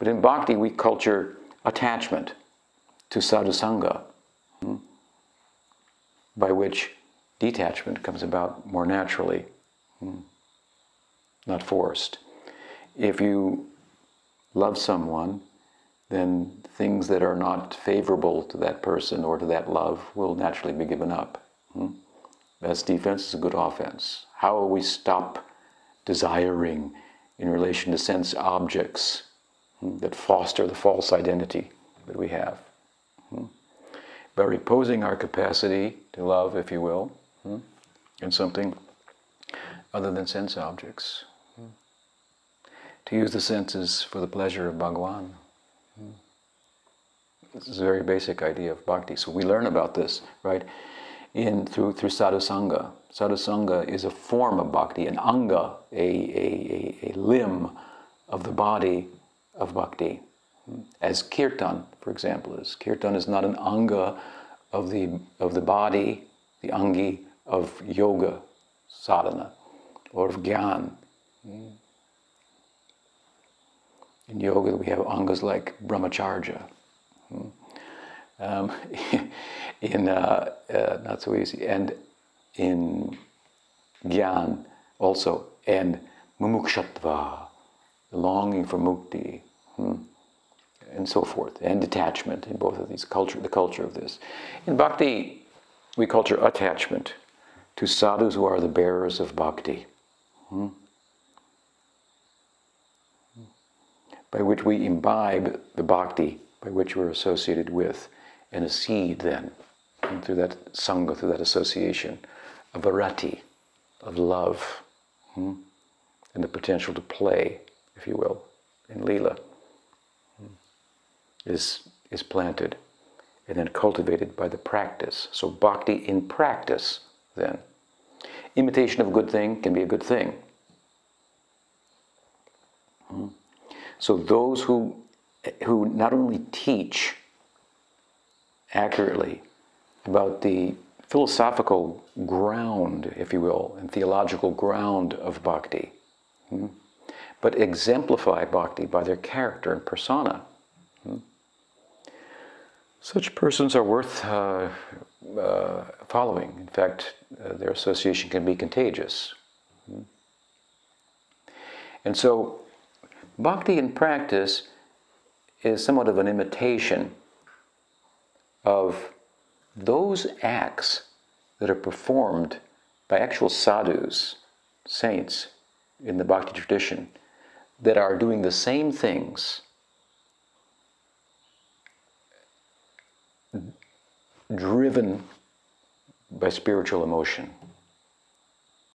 But in bhakti, we culture attachment to sadhu sangha, by which detachment comes about more naturally, not forced. If you love someone, then things that are not favorable to that person or to that love will naturally be given up. Best defense is a good offense. How will we stop desiring in relation to sense objects that foster the false identity that we have? By reposing our capacity to love, if you will, in something other than sense objects. To use the senses for the pleasure of Bhagavan. This is a very basic idea of bhakti. So we learn about this, right, through sadhu sangha. Sadhu sangha is a form of bhakti, an anga, a limb of the body of bhakti. As kirtan, for example, is. Kirtan is not an anga of the body, the angi of yoga sadhana or of gyan. In yoga, we have angas like brahmacharya. Not so easy. And in gyan also, and mumukshatva, the longing for mukti, and so forth, and detachment in both of these, the culture of this. In bhakti, we culture attachment to sadhus who are the bearers of bhakti, by which we imbibe the bhakti by which we're associated with, and a seed then, through that sangha, through that association, of arati, of love, and the potential to play, if you will, in lila, is planted and then cultivated by the practice. So bhakti in practice, then. Imitation of a good thing can be a good thing. So those who not only teach accurately about the philosophical ground, if you will, and theological ground of bhakti, but exemplify bhakti by their character and persona. Such persons are worth following. In fact, their association can be contagious. And so, bhakti in practice is somewhat of an imitation of those acts that are performed by actual sadhus, saints, in the bhakti tradition, that are doing the same things, driven by spiritual emotion.